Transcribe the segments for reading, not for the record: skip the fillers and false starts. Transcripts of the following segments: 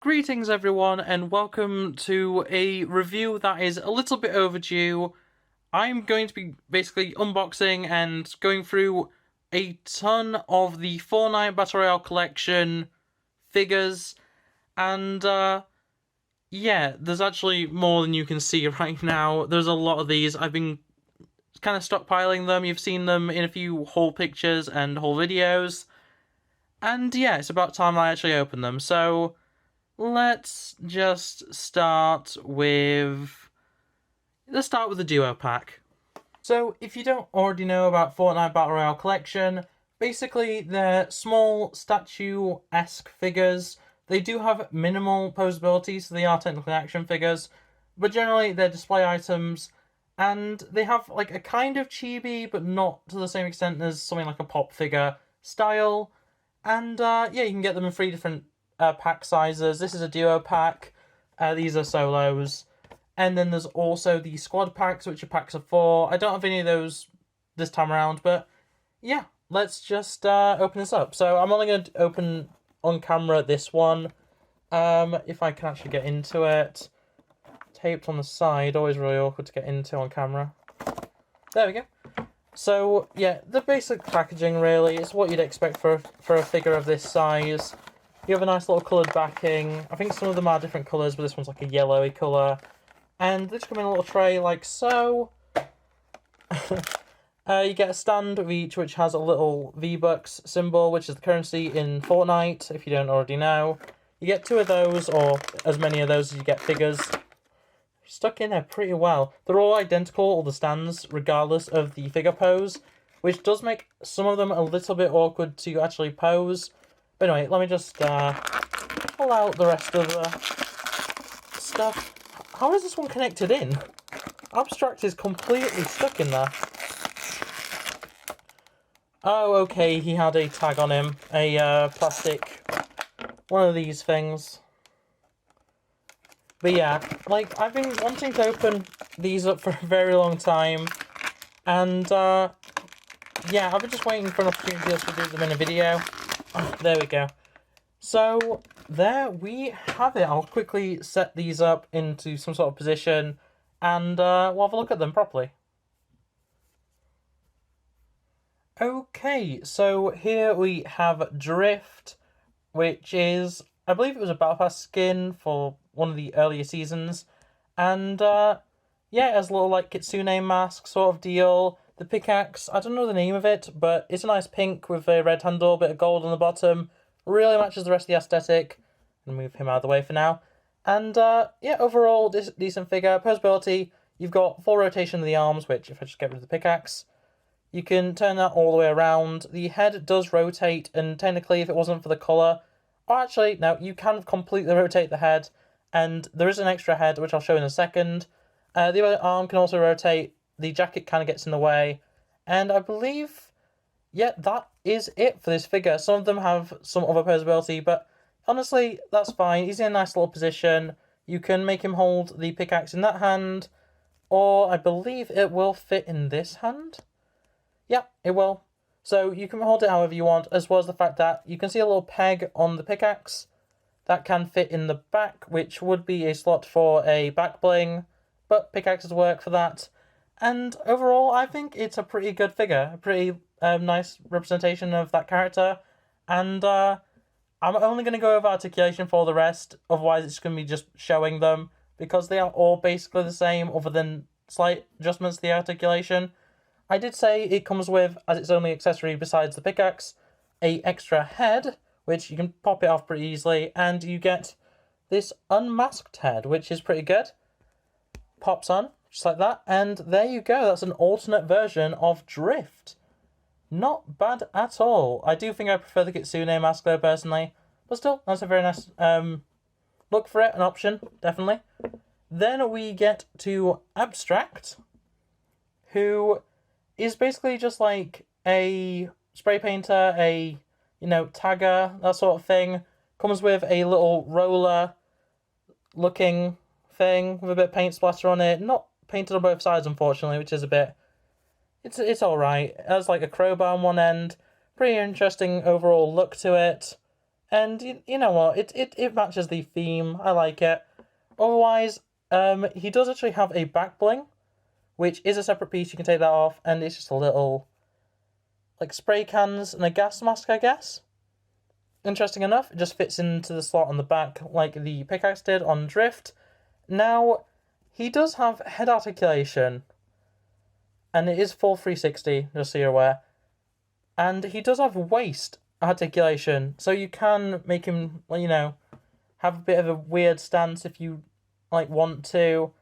Greetings everyone and welcome to a review that is a little bit overdue. I'm going to be basically unboxing and going through a ton of the Fortnite Battle Royale collection figures, and yeah, there's actually more than you can see right now. There's a lot of these. I've been kind of stockpiling them. You've seen them in a few haul pictures and haul videos, and yeah, it's about time I actually open them. So let's just let's start with the duo pack. So if you don't already know about Fortnite Battle Royale collection, basically they're small statue-esque figures. They do have minimal posability, so they are technically action figures, but generally they're display items, and they have like a kind of chibi, but not to the same extent as something like a pop figure style. And yeah, you can get them in 3 different pack sizes. This is a duo pack. These are solos. And then there's also the squad packs, which are packs of 4. I don't have any of those this time around, but yeah, let's just open this up. So I'm only going to open on camera this one. If I can actually get into it. Taped on the side, always really awkward to get into on camera. There we go. So yeah, the basic packaging really is what you'd expect for a figure of this size. You have a nice little coloured backing. I think some of them are different colours, but this one's like a yellowy colour. And they just come in a little tray like so. You get a stand of each, which has a little V-Bucks symbol, which is the currency in Fortnite, if you don't already know. You get 2 of those, or as many of those as you get figures. Stuck in there pretty well. They're all identical, all the stands, regardless of the figure pose, which does make some of them a little bit awkward to actually pose. But anyway, let me just pull out the rest of the stuff. How is this one connected in? Abstract is completely stuck in there. Oh, okay, he had a tag on him. A plastic, one of these things. But yeah, like, I've been wanting to open these up for a very long time. And yeah, I've been just waiting for an opportunity to do them in a video. Oh, there we go. So there we have it. I'll quickly set these up into some sort of position and we'll have a look at them properly. Okay, so here we have Drift, which is, I believe it was a Battle Pass skin for one of the earlier seasons. And yeah, it has a little like kitsune mask sort of deal. The pickaxe, I don't know the name of it, but it's a nice pink with a red handle, bit of gold on the bottom. Really matches the rest of the aesthetic. I'm going to move him out of the way for now. And yeah, overall, decent figure. Posability, you've got full rotation of the arms, which if I just get rid of the pickaxe, you can turn that all the way around. The head does rotate, and technically if it wasn't for the colour, or actually, no, you can completely rotate the head, and there is an extra head, which I'll show in a second. The other arm can also rotate. The jacket kind of gets in the way, and I believe, yeah, that is it for this figure. Some of them have some other posability, but honestly, that's fine. He's in a nice little position. You can make him hold the pickaxe in that hand, or I believe it will fit in this hand. Yeah, it will. So you can hold it however you want, as well as the fact that you can see a little peg on the pickaxe that can fit in the back, which would be a slot for a back bling, but pickaxes work for that. And overall, I think it's a pretty good figure, a pretty nice representation of that character. And I'm only going to go over articulation for the rest, otherwise it's going to be just showing them, because they are all basically the same, other than slight adjustments to the articulation. I did say it comes with, as its only accessory besides the pickaxe, a extra head, which you can pop it off pretty easily, and you get this unmasked head, which is pretty good. Pops on, just like that, and there you go. That's an alternate version of Drift. Not bad at all. I do think I prefer the kitsune mask though, personally, but still, that's a very nice look for it, an option, definitely. Then we get to Abstract, who is basically just like a spray painter, a, you know, tagger, that sort of thing. Comes with a little roller looking thing with a bit of paint splatter on it. Not painted on both sides, unfortunately, which is a bit, it's alright. It has like a crowbar on one end. Pretty interesting overall look to it. And you know what? It matches the theme. I like it. Otherwise, he does actually have a back bling, which is a separate piece. You can take that off, and it's just a little, like, spray cans and a gas mask, I guess. Interesting enough, it just fits into the slot on the back like the pickaxe did on Drift. Now, he does have head articulation, and it is full 360, just so you're aware. And he does have waist articulation, so you can make him, you know, have a bit of a weird stance if you, like, want to.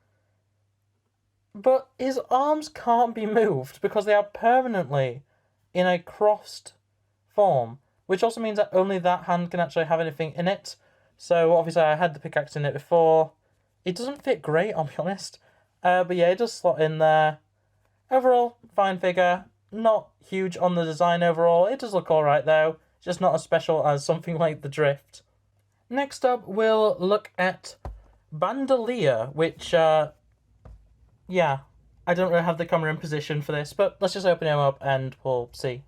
But his arms can't be moved because they are permanently in a crossed form, which also means that only that hand can actually have anything in it. So obviously I had the pickaxe in it before. It doesn't fit great, I'll be honest. But yeah, it does slot in there. Overall, fine figure. Not huge on the design overall. It does look alright though. Just not as special as something like the Drift. Next up, we'll look at Bandier, which, yeah, I don't really have the camera in position for this, but let's just open him up and we'll see.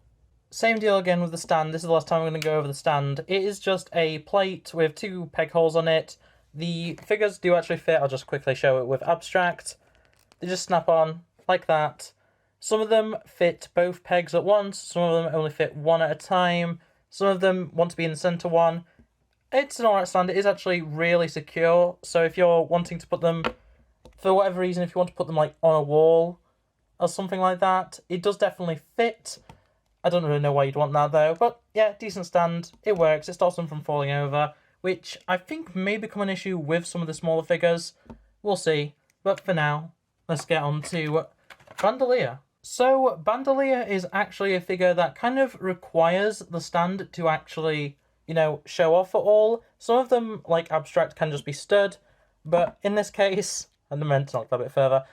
Same deal again with the stand. This is the last time I'm going to go over the stand. It is just a plate with 2 peg holes on it. The figures do actually fit. I'll just quickly show it with abstract. They just snap on like that. Some of them fit both pegs at once. Some of them only fit one at a time. Some of them want to be in the center one. It's an alright stand. It is actually really secure. So if you're wanting to put them, for whatever reason, if you want to put them like on a wall or something like that, it does definitely fit. I don't really know why you'd want that though, but yeah, decent stand. It works. It stops them from falling over, which I think may become an issue with some of the smaller figures. We'll see. But for now, let's get on to Bandier. So Bandier is actually a figure that kind of requires the stand to actually, you know, show off at all. Some of them, like abstract, can just be stood, but in this case, and I meant to knock that a bit further,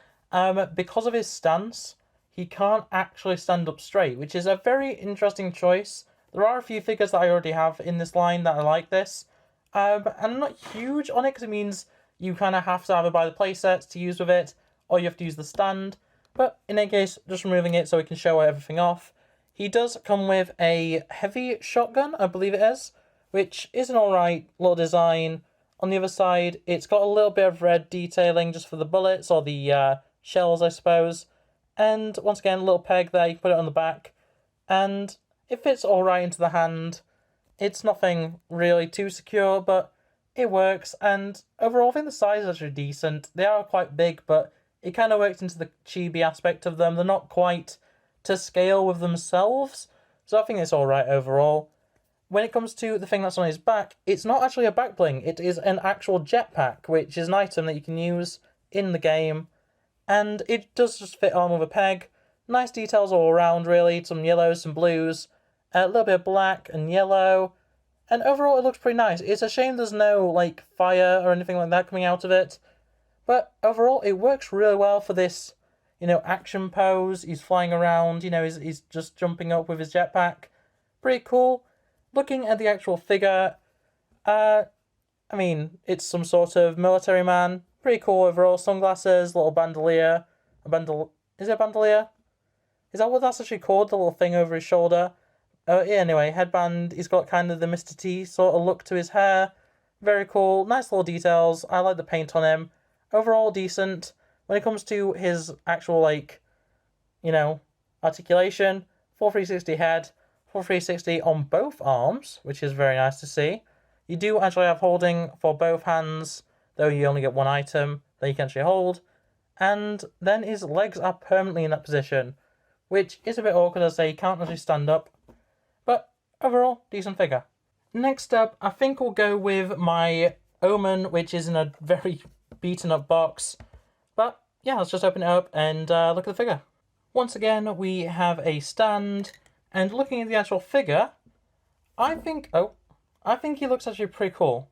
because of his stance, he can't actually stand up straight, which is a very interesting choice. There are a few figures that I already have in this line that are like this, and I'm not huge on it because it means you kind of have to either buy the playsets to use with it, or you have to use the stand. But in any case, just removing it so we can show everything off. He does come with a heavy shotgun, I believe it is, which is an alright little design. On the other side, it's got a little bit of red detailing just for the bullets, or the shells, I suppose. And once again, a little peg there, you can put it on the back. And it fits alright into the hand. It's nothing really too secure, but it works. And overall, I think the size is actually decent. They are quite big, but it kind of works into the chibi aspect of them. They're not quite to scale with themselves, so I think it's alright overall. When it comes to the thing that's on his back, it's not actually a back bling. It is an actual jetpack, which is an item that you can use in the game. And it does just fit on with a peg. Nice details all around, really. Some yellows, some blues, a little bit of black and yellow. And overall, it looks pretty nice. It's a shame there's no, like, fire or anything like that coming out of it. But overall, it works really well for this, you know, action pose. He's flying around, you know, he's just jumping up with his jetpack. Pretty cool. Looking at the actual figure, I mean, it's some sort of military man. Pretty cool overall. Sunglasses, little bandolier. Is it a bandolier? Is that what that's actually called? The little thing over his shoulder? Yeah, anyway, headband. He's got kind of the Mr. T sort of look to his hair. Very cool. Nice little details. I like the paint on him. Overall, decent. When it comes to his actual, like, you know, articulation, 460 head, 460 on both arms, which is very nice to see. You do actually have holding for both hands, though you only get one item that you can actually hold. And then his legs are permanently in that position, which is a bit awkward as they can't actually stand up. But overall, decent figure. Next up, I think we'll go with my Omen, which is in a very beaten up box. But yeah, let's just open it up and look at the figure. Once again, we have a stand, and looking at the actual figure, I think he looks actually pretty cool.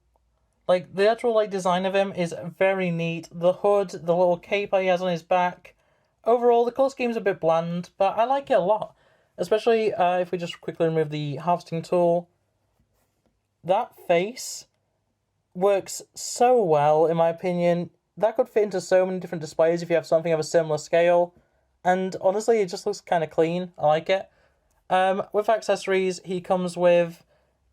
Like, the actual, like, design of him is very neat. The hood, the little cape he has on his back. Overall, the colour scheme's a bit bland, but I like it a lot. Especially if we just quickly remove the harvesting tool. That face works so well, in my opinion. That could fit into so many different displays if you have something of a similar scale. And honestly, it just looks kind of clean. I like it. With accessories, he comes with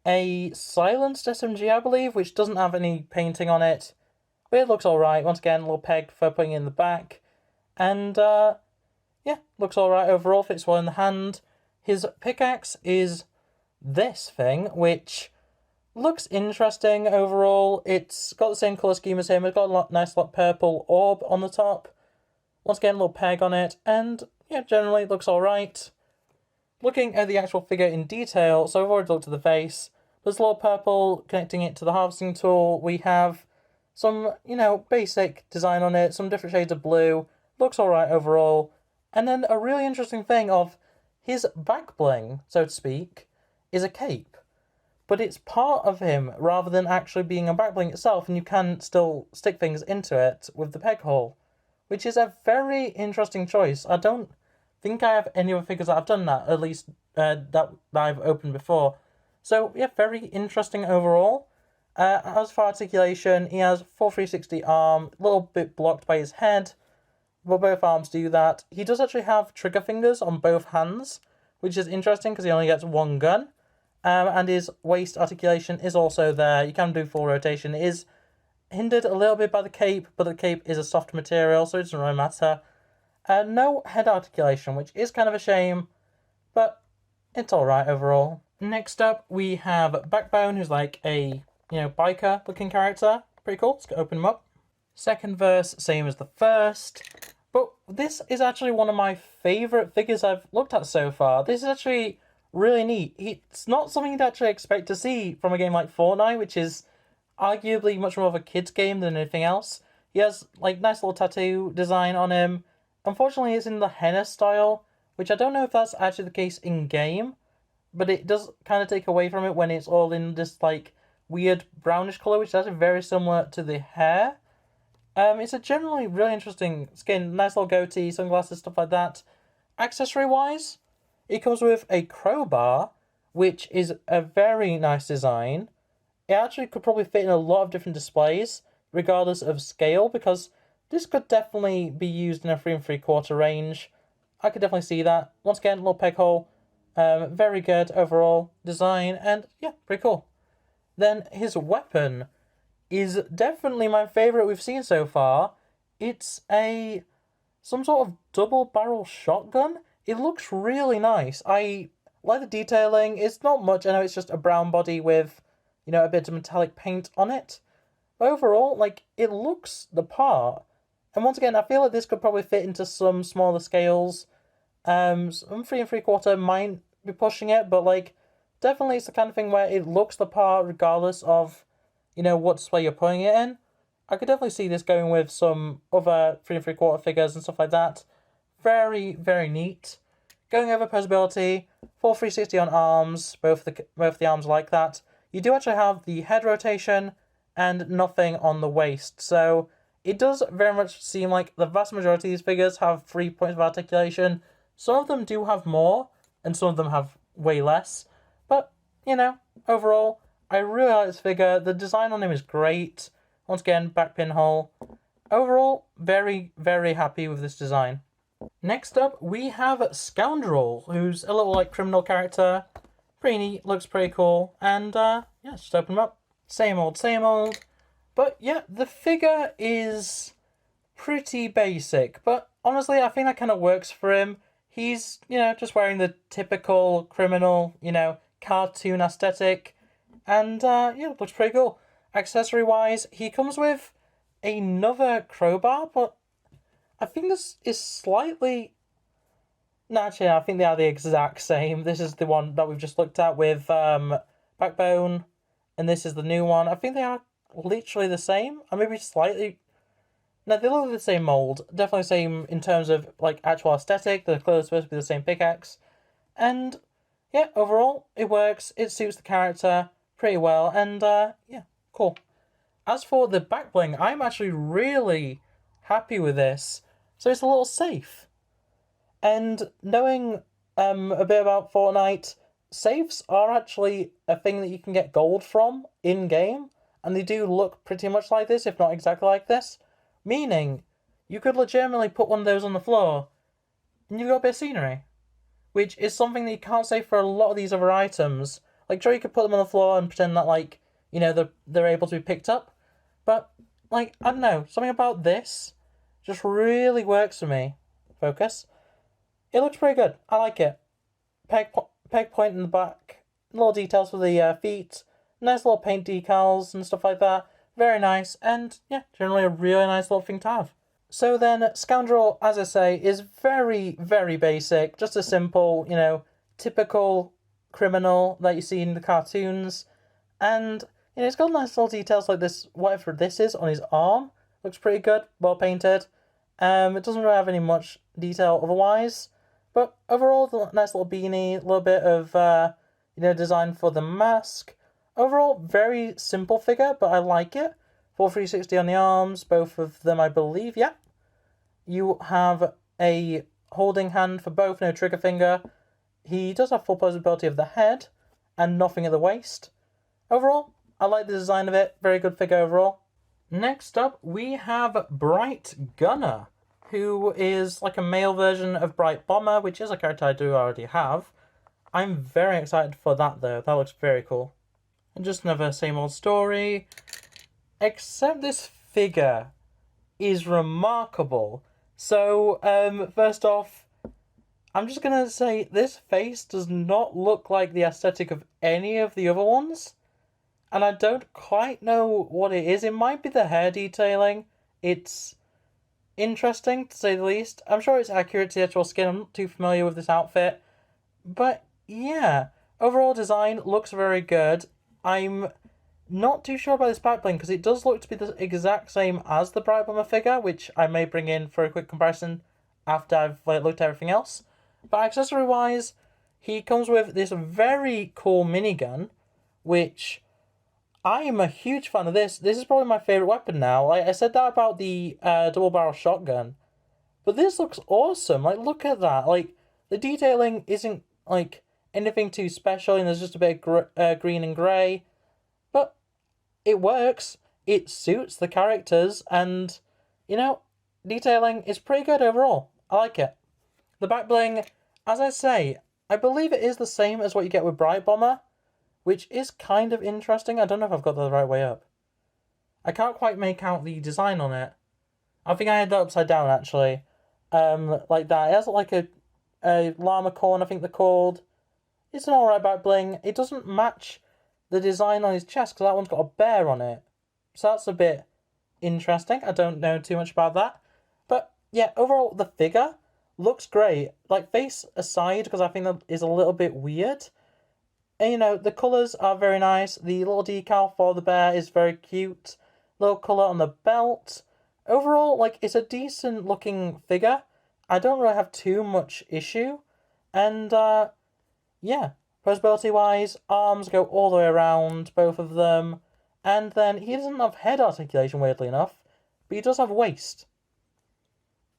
a silenced SMG, I believe, which doesn't have any painting on it. But it looks alright. Once again, a little peg for putting in the back. And, yeah, looks alright overall, fits well in the hand. His pickaxe is this thing, which looks interesting overall. It's got the same colour scheme as him. It's got a nice purple orb on the top. Once again, a little peg on it. And, yeah, generally it looks alright. Looking at the actual figure in detail, so I've already looked at the face. There's a little purple connecting it to the harvesting tool. We have some, basic design on it, some different shades of blue. Looks alright overall. And then a really interesting thing of his back bling, so to speak, is a cape. But it's part of him rather than actually being a back bling itself, and you can still stick things into it with the peg hole, which is a very interesting choice. I don't think I have any other figures that have done that, at least that I've opened before. So, yeah, very interesting overall. As for articulation, he has full 360 arm, a little bit blocked by his head, but both arms do that. He does actually have trigger fingers on both hands, which is interesting because he only gets one gun. And his waist articulation is also there. You can do full rotation. It is hindered a little bit by the cape, but the cape is a soft material, so it doesn't really matter. No head articulation, which is kind of a shame, but it's alright overall. Next up, we have Backbone, who's like a, biker-looking character. Pretty cool. Let's open him up. Second verse, same as the first. But this is actually one of my favourite figures I've looked at so far. This is actually really neat. It's not something you'd actually expect to see from a game like Fortnite, which is arguably much more of a kid's game than anything else. He has, nice little tattoo design on him. Unfortunately, it's in the henna style, which I don't know if that's actually the case in-game, but it does kind of take away from it when it's all in this, weird brownish colour, which is actually very similar to the hair. It's a generally really interesting skin. Nice little goatee, sunglasses, stuff like that. Accessory-wise, it comes with a crowbar, which is a very nice design. It actually could probably fit in a lot of different displays, regardless of scale, because this could definitely be used in a 3 3/4 range. I could definitely see that. Once again, little peg hole. Very good overall design, and yeah, pretty cool. Then his weapon is definitely my favourite we've seen so far. It's some sort of double barrel shotgun. It looks really nice. I like the detailing. It's not much. I know it's just a brown body with, a bit of metallic paint on it. But overall, it looks the part. And once again, I feel like this could probably fit into some smaller scales. Some 3 3/4 might be pushing it, but definitely it's the kind of thing where it looks the part regardless of, what display you're putting it in. I could definitely see this going with some other 3 3/4 figures and stuff like that. Very, very neat. Going over posability, full 360 on arms, both the arms like that. You do actually have the head rotation and nothing on the waist, so it does very much seem like the vast majority of these figures have 3 points of articulation. Some of them do have more, and some of them have way less. But, overall, I really like this figure. The design on him is great. Once again, back pinhole. Overall, very, very happy with this design. Next up, we have Scoundrel, who's a little, criminal character. Pretty neat, looks pretty cool. And, yeah, just open him up. Same old, same old. But, yeah, the figure is pretty basic. But, honestly, I think that kind of works for him. He's, just wearing the typical criminal, cartoon aesthetic. And, yeah, looks pretty cool. Accessory-wise, he comes with another crowbar, but I think this is slightly... No, actually, I think they are the exact same. This is the one that we've just looked at with Backbone, and this is the new one. I think they are literally the same, or maybe slightly... No, they look like the same mold. Definitely same in terms of, actual aesthetic. They're clearly supposed to be the same pickaxe. And, yeah, overall, it works. It suits the character pretty well, and, yeah, cool. As for the back bling, I'm actually really happy with this. So it's a little safe. And knowing a bit about Fortnite, safes are actually a thing that you can get gold from in-game, and they do look pretty much like this, if not exactly like this. Meaning, you could legitimately put one of those on the floor, and you've got a bit of scenery. Which is something that you can't say for a lot of these other items. Like, sure, you could put them on the floor and pretend that, like, they're able to be picked up. But, like, I don't know, something about this just really works for me. Focus. It looks pretty good. I like it. Peg point in the back. Little details for the feet. Nice little paint decals and stuff like that. Very nice. And, yeah, generally a really nice little thing to have. So then, Scoundrel, as I say, is very, very basic. Just a simple, typical criminal that you see in the cartoons. And, it's got nice little details like this, whatever this is, on his arm. Looks pretty good, well painted. It doesn't really have any much detail otherwise. But overall, nice little beanie, a little bit of, design for the mask. Overall, very simple figure, but I like it. Full 360 on the arms, both of them, I believe, yeah. You have a holding hand for both, no trigger finger. He does have full posability of the head, and nothing at the waist. Overall, I like the design of it, very good figure overall. Next up, we have Bright Gunner, who is like a male version of Bright Bomber, which is a character I do already have. I'm very excited for that, though. That looks very cool. And just another same old story. Except this figure is remarkable. So, first off, I'm just going to say this face does not look like the aesthetic of any of the other ones. And I don't quite know what it is. It might be the hair detailing. It's interesting, to say the least. I'm sure it's accurate to the actual skin. I'm not too familiar with this outfit. But, yeah. Overall design looks very good. I'm not too sure about this back bling, because it does look to be the exact same as the Bright Bomber figure, which I may bring in for a quick comparison after I've looked at everything else. But accessory-wise, he comes with this very cool minigun, which I am a huge fan of this. This is probably my favourite weapon now. Like, I said that about the double-barrel shotgun. But this looks awesome. Like, look at that. Like, the detailing isn't, like, anything too special, and there's just a bit of green and grey. But it works. It suits the characters, and, detailing is pretty good overall. I like it. The back bling, as I say, I believe it is the same as what you get with Bright Bomber, which is kind of interesting. I don't know if I've got that the right way up. I can't quite make out the design on it. I think I had that upside down, actually. Like that. It has like a llama corn, I think they're called. It's an alright back bling. It doesn't match the design on his chest, because that one's got a bear on it. So that's a bit interesting. I don't know too much about that. But, yeah, overall, the figure looks great. Like, face aside, because I think that is a little bit weird. And, the colours are very nice. The little decal for the bear is very cute. Little colour on the belt. Overall, like, it's a decent looking figure. I don't really have too much issue. And, yeah. Posability wise, arms go all the way around, both of them. And then he doesn't have head articulation, weirdly enough. But he does have waist.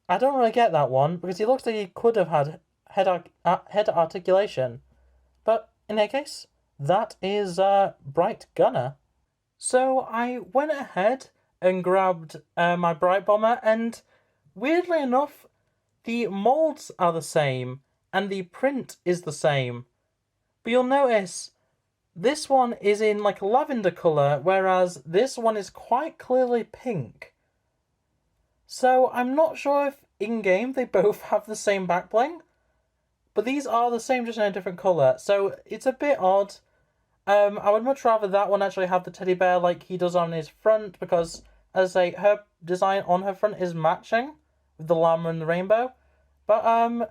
I don't really get that one, because he looks like he could have had head articulation. But in any case, that is Bright Gunner. So I went ahead and grabbed my Bright Bomber, and weirdly enough, the molds are the same, and the print is the same. But you'll notice, this one is in like lavender colour, whereas this one is quite clearly pink. So I'm not sure if in-game they both have the same back bling, but these are the same, just in a different colour. So it's a bit odd. I would much rather that one actually have the teddy bear like he does on his front, because, as I say, her design on her front is matching with the llama and the rainbow. But,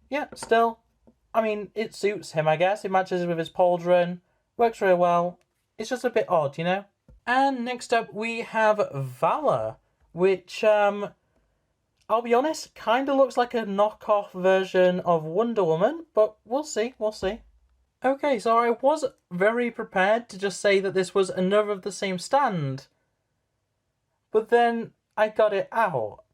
yeah, still, I mean, it suits him, I guess. It matches with his pauldron. Works really well. It's just a bit odd, And next up, we have Vala, which, I'll be honest, kind of looks like a knockoff version of Wonder Woman, but we'll see. Okay, so I was very prepared to just say that this was another of the same stand. But then I got it out.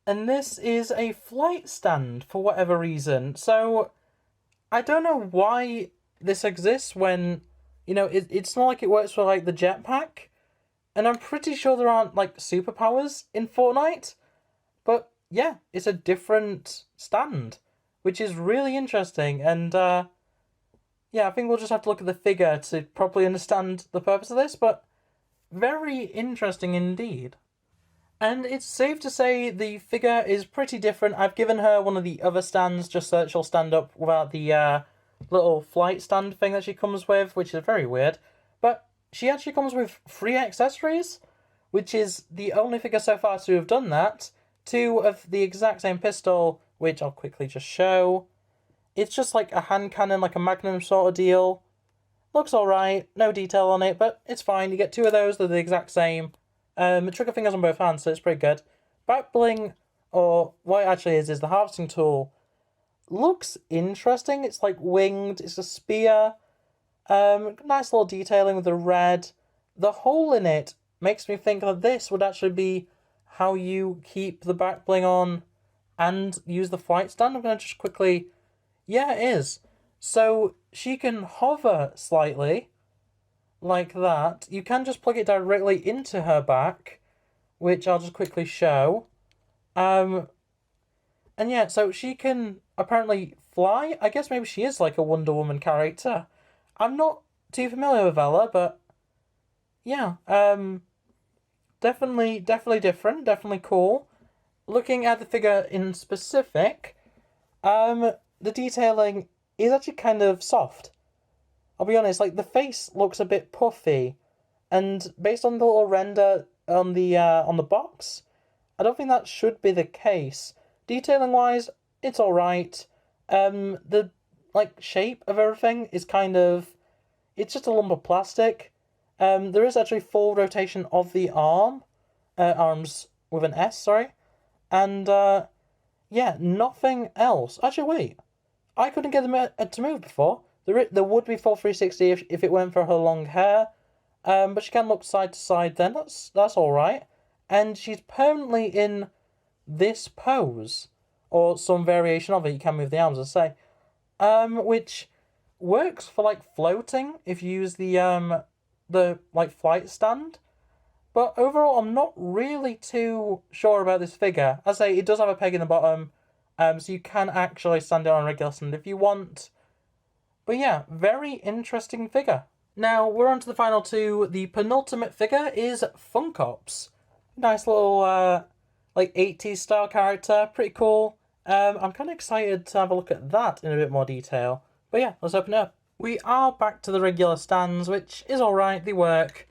And this is a flight stand for whatever reason. So I don't know why this exists when, it's not like it works for like the jetpack. And I'm pretty sure there aren't like superpowers in Fortnite. But yeah, it's a different stand, which is really interesting. And yeah, I think we'll just have to look at the figure to properly understand the purpose of this, but very interesting indeed. And it's safe to say the figure is pretty different. I've given her one of the other stands just so that she'll stand up without the little flight stand thing that she comes with, which is very weird. But she actually comes with 3 accessories, which is the only figure so far to have done that. 2 of the exact same pistol, which I'll quickly just show. It's just like a hand cannon, like a magnum sort of deal. Looks alright, no detail on it, but it's fine. You get 2 of those, they're the exact same. Trigger fingers on both hands, so it's pretty good. Back bling, or what it actually is the harvesting tool. Looks interesting. It's like winged. It's a spear. Nice little detailing with the red. The hole in it makes me think that this would actually be how you keep the back bling on and use the flight stand. I'm going to just quickly... Yeah, it is. So she can hover slightly like that. You can just plug it directly into her back, which I'll just quickly show. And yeah, so she can apparently fly. I guess maybe she is like a Wonder Woman character. I'm not too familiar with Vala, but yeah, definitely different, definitely cool. Looking at the figure in specific, the detailing is actually kind of soft. I'll be honest, like the face looks a bit puffy, and based on the little render on the box, I don't think that should be the case. Detailing wise, it's alright. The like shape of everything is kind of, it's just a lump of plastic. There is actually full rotation of the arms with an S, sorry, and yeah, nothing else. Actually, wait, I couldn't get them to move before. There would be full 360 if it weren't for her long hair, but she can look side to side then, that's alright. And she's permanently in this pose, or some variation of it, you can move the arms, I say, which works for, like, floating, if you use the like, flight stand. But overall, I'm not really too sure about this figure. As I say, it does have a peg in the bottom, so you can actually stand it on a regular stand if you want. But yeah, very interesting figure. Now, we're on to the final 2. The penultimate figure is funkops. Nice little, like, 80s style character. Pretty cool. I'm kind of excited to have a look at that in a bit more detail. But yeah, let's open it up. We are back to the regular stands, which is alright, they work.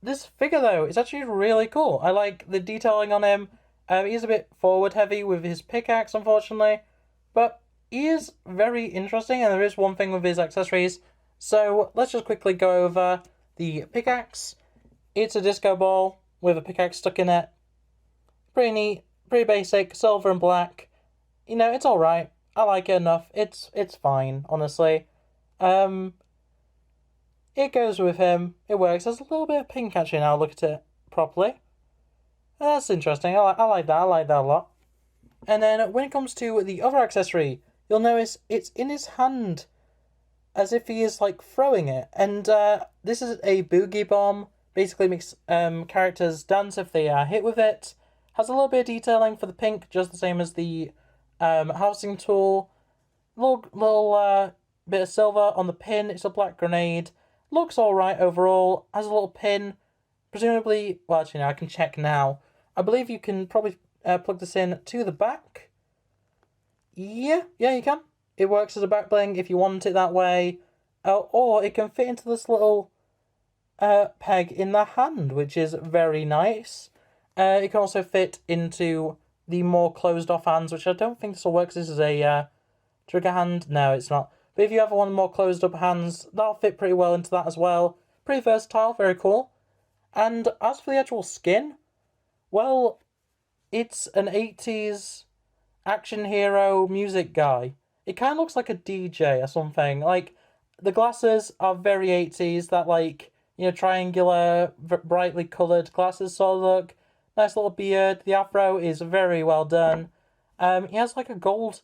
This figure, though, is actually really cool. I like the detailing on him. He's a bit forward heavy with his pickaxe, unfortunately. But he is very interesting, and there is one thing with his accessories. So let's just quickly go over the pickaxe. It's a disco ball with a pickaxe stuck in it. Pretty neat, pretty basic, silver and black. You know, it's alright. I like it enough. It's fine, honestly. It goes with him. It works. There's a little bit of pink actually now, look at it properly. That's interesting. I like that. I like that a lot. And then when it comes to the other accessory, you'll notice it's in his hand, as if he is like throwing it. And this is a boogie bomb. Basically makes characters dance if they are hit with it. Has a little bit of detailing for the pink, just the same as the housing tool. Little bit of silver on the pin. It's a black grenade. Looks alright overall. Has a little pin. Presumably, well, actually, no, I can check now. I believe you can probably plug this in to the back. Yeah, you can. It works as a back bling if you want it that way. Or it can fit into this little peg in the hand, which is very nice. It can also fit into the more closed off hands, which I don't think this will work because this is a trigger hand. No, it's not. But if you have one more closed up hands, that'll fit pretty well into that as well. Pretty versatile, very cool. And as for the actual skin, well, it's an 80s action hero music guy. It kind of looks like a DJ or something. Like, the glasses are very 80s, that, like, you know, triangular, brightly coloured glasses sort of look. Nice little beard. The afro is very well done. He has, like, a gold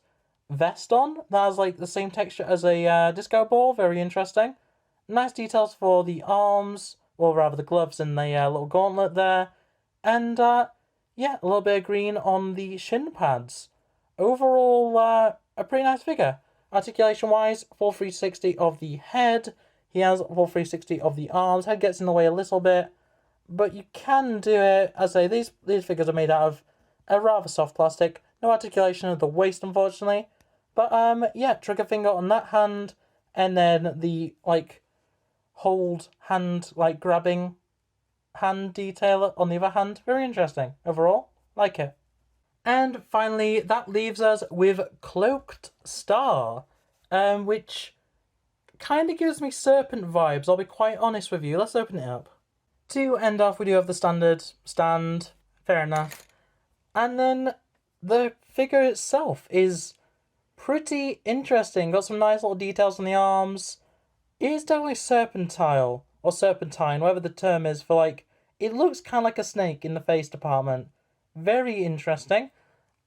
vest on that has, like, the same texture as a disco ball. Very interesting. Nice details for the arms, or rather the gloves and the little gauntlet there. And, yeah, a little bit of green on the shin pads. Overall, a pretty nice figure. Articulation-wise, full 360 of the head. He has full 360 of the arms. Head gets in the way a little bit, but you can do it. As I say, these figures are made out of a rather soft plastic. No articulation of the waist, unfortunately. But yeah, trigger finger on that hand, and then the hold hand, grabbing hand detail on the other hand. Very interesting overall. Like it. And finally, that leaves us with Cloaked Star, which kind of gives me serpent vibes, I'll be quite honest with you. Let's open it up. To end off, we do have the standard stand. Fair enough. And then the figure itself is pretty interesting. Got some nice little details on the arms. It is definitely serpentile, or serpentine, whatever the term is for it looks kind of like a snake in the face department. Very interesting.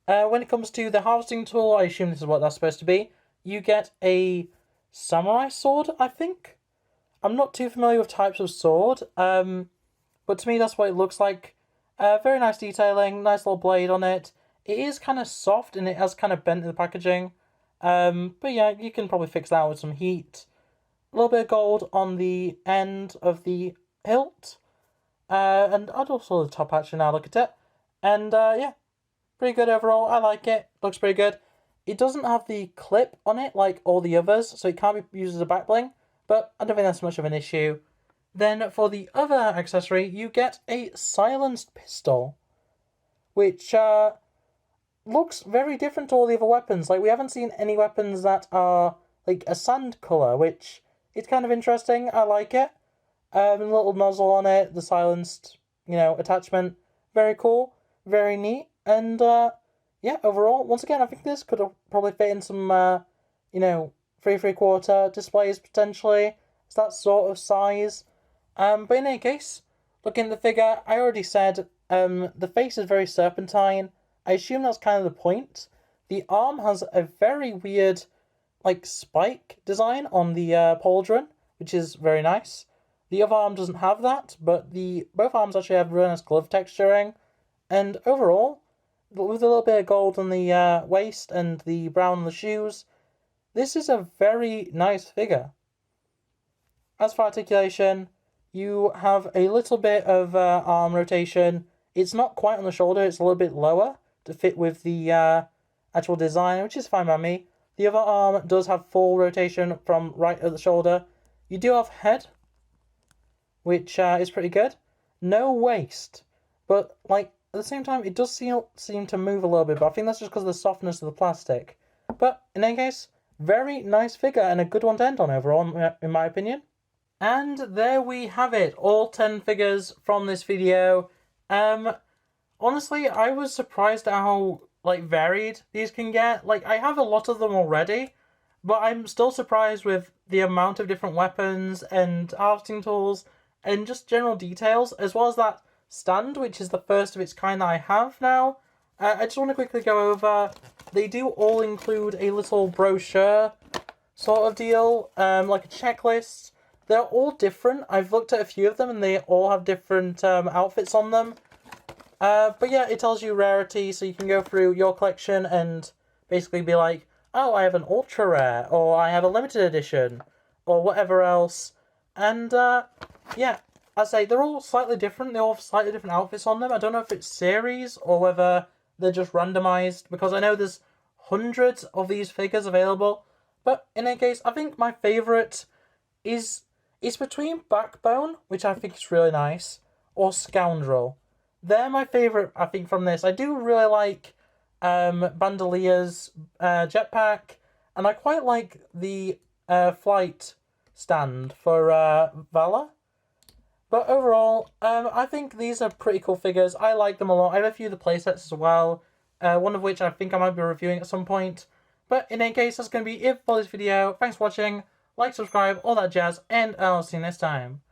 When it comes to the harvesting tool, I assume this is what that's supposed to be. You get a samurai sword, I think. I'm not too familiar with types of sword, but to me that's what it looks like. Very nice detailing, nice little blade on it. It is kind of soft and it has kind of bent in the packaging. But yeah, you can probably fix that with some heat. A little bit of gold on the end of the hilt. And I'd also the top actually now look at it. And yeah, pretty good overall. I like it. Looks pretty good. It doesn't have the clip on it like all the others, so it can't be used as a back bling, but I don't think that's much of an issue. Then for the other accessory, you get a silenced pistol, which looks very different to all the other weapons. We haven't seen any weapons that are a sand colour, which is kind of interesting. I like it. A little nozzle on it, the silenced, attachment. Very cool, very neat, and yeah, overall, once again, I think this could probably fit in some, 3/3 displays potentially. It's that sort of size. But in any case, looking at the figure, I already said, the face is very serpentine. I assume that's kind of the point. The arm has a very weird, spike design on the pauldron, which is very nice. The other arm doesn't have that, but both arms actually have really nice glove texturing. And overall, with a little bit of gold on the waist and the brown on the shoes, this is a very nice figure. As for articulation, you have a little bit of arm rotation. It's not quite on the shoulder, it's a little bit lower to fit with the actual design, which is fine by me. The other arm does have full rotation from right at the shoulder. You do have head, which is pretty good. No waist, but at the same time, it does seem to move a little bit, but I think that's just because of the softness of the plastic. But in any case, very nice figure and a good one to end on overall, in my opinion. And there we have it, all 10 figures from this video. Honestly, I was surprised at how varied these can get. I have a lot of them already, but I'm still surprised with the amount of different weapons and harvesting tools and just general details, as well as that stand, which is the first of its kind that I have now. I just want to quickly go over, they do all include a little brochure sort of deal, like a checklist. They're all different. I've looked at a few of them and they all have different outfits on them. But yeah, it tells you rarity, so you can go through your collection and basically be like, oh, I have an ultra rare, or I have a limited edition, or whatever else. And yeah, I say they're all slightly different. They all have slightly different outfits on them. I don't know if it's series or whether they're just randomized, because I know there's hundreds of these figures available. But in any case, I think my favorite is between Backbone, which I think is really nice, or Scoundrel. They're my favorite, I think, from this. I do really like Bandier's jetpack, and I quite like the flight stand for Vala. But overall, I think these are pretty cool figures. I like them a lot. I have a few of the playsets as well, one of which I think I might be reviewing at some point. But in any case, that's going to be it for this video. Thanks for watching. Like, subscribe, all that jazz, and I'll see you next time.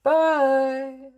Bye!